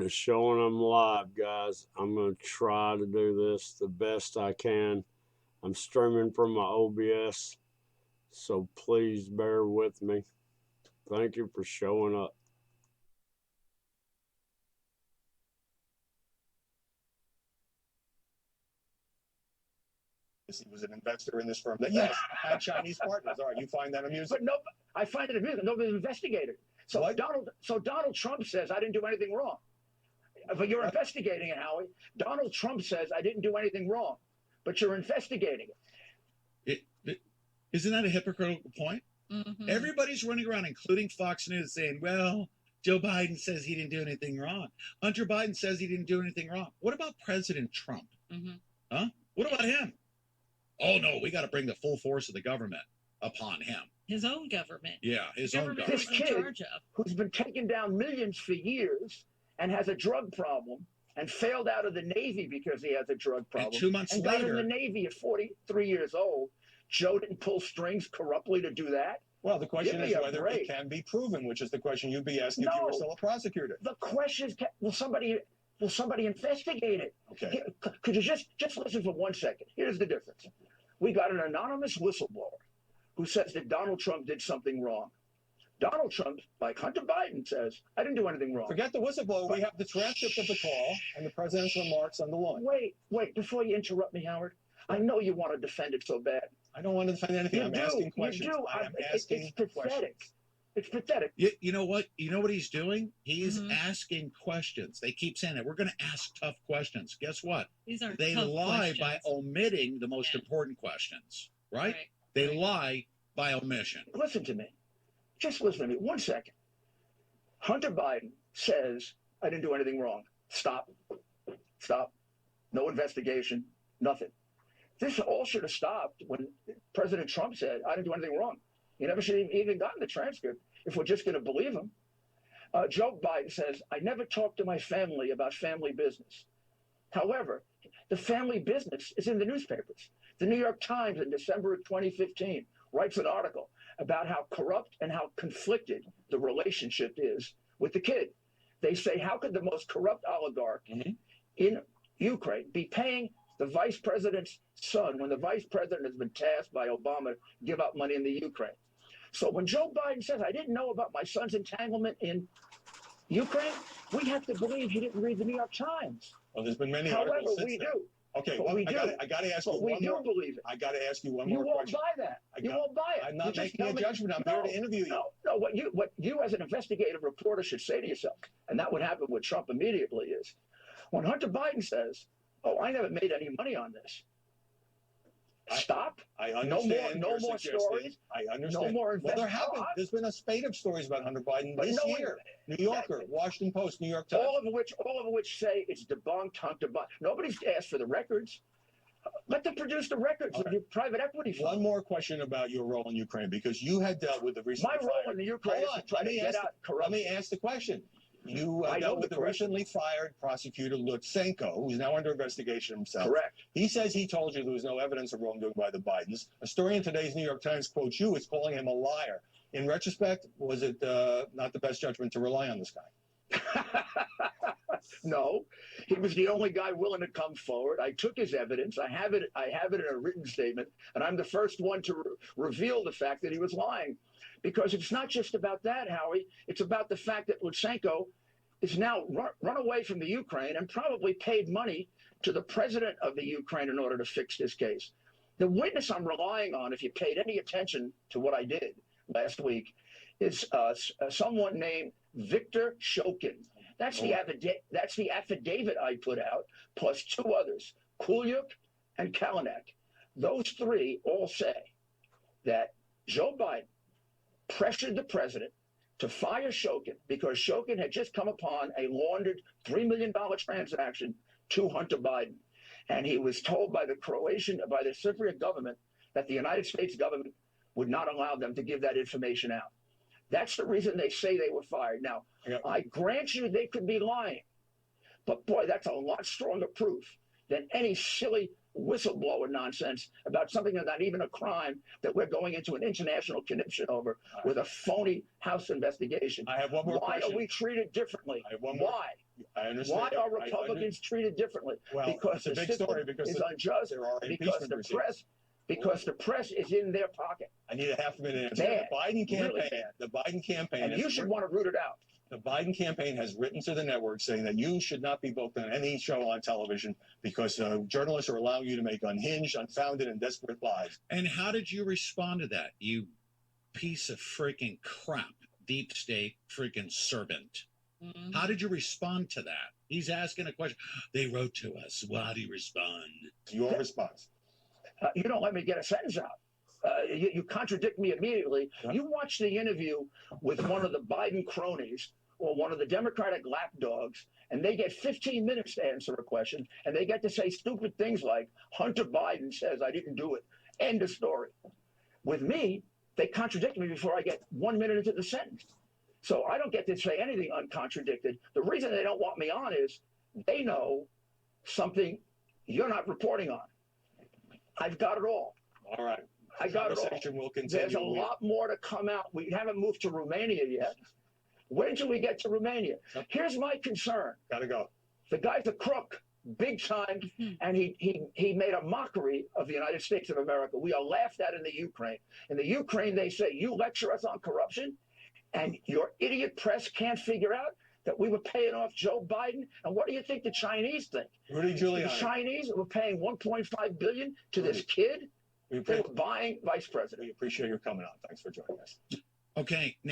to showing them live, guys. I'm going to try to do this the best I can. I'm streaming from my OBS, so please bear with me. Thank you for showing up. He was an investor in this firm that, yes, had Chinese partners. All right, you find that amusing? But no, I find it amusing. Nobody's investigated. So What? Donald Trump says I didn't do anything wrong. But you're investigating it, Howie. Donald Trump says I didn't do anything wrong, but you're investigating it. Isn't that a hypocritical point? Mm-hmm. Everybody's running around, including Fox News, saying, well, Joe Biden says he didn't do anything wrong. Hunter Biden says he didn't do anything wrong. What about President Trump? Mm-hmm. Huh? What about him? Oh, no, we got to bring the full force of the government upon him. His own government. Yeah, his own government. This kid, who's been taking down millions for years and has a drug problem and failed out of the Navy because he has a drug problem. And 2 months and later, got in the Navy at 43 years old. Joe didn't pull strings corruptly to do that. Well, the question is whether it can be proven, which is the question you'd be asking if you were still a prosecutor. The question is, will somebody investigate it? Okay. Could you just listen for 1 second? Here's the difference. We got an anonymous whistleblower who says that Donald Trump did something wrong. Donald Trump, like Hunter Biden, says, I didn't do anything wrong. Forget the whistleblower. We have the transcript of the call and the president's remarks on the line. Wait, before you interrupt me, Howard, I know you want to defend it so bad. I don't want to defend anything. I'm asking questions. You do. I am asking it's pathetic. It's pathetic. You know what? You know what he's doing? He's asking questions. They keep saying that we're going to ask tough questions. Guess what? These aren't They tough lie questions. by omitting the most important questions, right? They lie by omission. Listen to me. Just listen to me. 1 second. Hunter Biden says, I didn't do anything wrong. Stop. No investigation. Nothing. This all should have stopped when President Trump said, I didn't do anything wrong. You never should have even gotten the transcript if we're just going to believe him. Joe Biden says, I never talked to my family about family business. However, the family business is in the newspapers. The New York Times in December of 2015 writes an article about how corrupt and how conflicted the relationship is with the kid. They say, how could the most corrupt oligarch in Ukraine be paying the vice president's son when the vice president has been tasked by Obama to give out money in the Ukraine? So when Joe Biden says, I didn't know about my son's entanglement in Ukraine, we have to believe he didn't read the New York Times. Well, there's been many However, articles since we then. do. Okay, But well, we I got to ask you one more. Believe it. I got to ask you one You more won't question. buy that. You won't buy it. I'm not You just making a tell me- judgment. I'm here to interview you. No, what you as an investigative reporter should say to yourself, and that would happen with Trump immediately, is when Hunter Biden says, oh, I never made any money on this. Stop. I understand. No more stories. I understand. No more Well, there investment. have been. There's been a spate of stories about Hunter Biden But this no one- year. New Yorker, Washington Post, New York Times. All of which say it's debunked Hunter Biden. Nobody's asked for the records. Let them produce the records of your private equity fund. One more question about your role in Ukraine, because you had dealt with the recently My role in the Ukraine is to try to get out corruption. Let me ask the question. You I know dealt with the the recently fired prosecutor Lutsenko, who's now under investigation himself. Correct. He says he told you there was no evidence of wrongdoing by the Bidens. A story in today's New York Times quotes you as calling him a liar. In retrospect, was it not the best judgment to rely on this guy? No, he was the only guy willing to come forward. I took his evidence. I have it in a written statement, and I'm the first one to reveal the fact that he was lying, because it's not just about that, Howie. It's about the fact that Lutsenko is now run away from the Ukraine and probably paid money to the president of the Ukraine in order to fix this case. The witness I'm relying on, if you paid any attention to what I did last week, is someone named Viktor Shokin. That's the affidavit I put out, plus two others, Kulyuk and Kalinak. Those three all say that Joe Biden pressured the president to fire Shokin because Shokin had just come upon a laundered $3 million transaction to Hunter Biden. And he was told by the Cypriot government that the United States government would not allow them to give that information out. That's the reason they say they were fired. Now, I grant you they could be lying, but boy, that's a lot stronger proof than any silly whistleblower nonsense about something that's not even a crime that we're going into an international conniption over with a phony House investigation. I have one more question. Why are we treated differently? I have one more. Why? I understand. Why are Republicans treated differently? Well, Because it's a the big story system because is unjust. there are Because impeachment the press is in their pocket. I need a half a minute answer. Bad. The Biden campaign, Really bad. the Biden campaign, And you should want to root it out. the Biden campaign has written to the network saying that you should not be booked on any show on television because journalists are allowing you to make unhinged, unfounded, and desperate lies. And how did you respond to that, you piece of freaking crap, deep state freaking servant? Mhm. How did you respond to that? He's asking a question. They wrote to us. Well, how do you respond? Your response. You don't let me get a sentence out. You contradict me immediately. Yeah. You watch the interview with one of the Biden cronies or one of the Democratic lapdogs, and they get 15 minutes to answer a question, and they get to say stupid things like, Hunter Biden says I didn't do it. End of story. With me, they contradict me before I get 1 minute into the sentence. So I don't get to say anything uncontradicted. The reason they don't want me on is they know something you're not reporting on. I've got it all. All right. I got it all. Conversation will continue. There's a lot more to come out. We haven't moved to Romania yet. When till we get to Romania? Here's my concern. Gotta go. The guy's a crook, big time, and he made a mockery of the United States of America. We are laughed at in the Ukraine. In the Ukraine, they say, you lecture us on corruption, and your idiot press can't figure out that we were paying off Joe Biden. And what do you think the Chinese think? Rudy The Giuliani. Chinese were paying $1.5 billion to this kid. We They were buying vice president. appreciate your coming on. Thanks for joining us. Okay. Now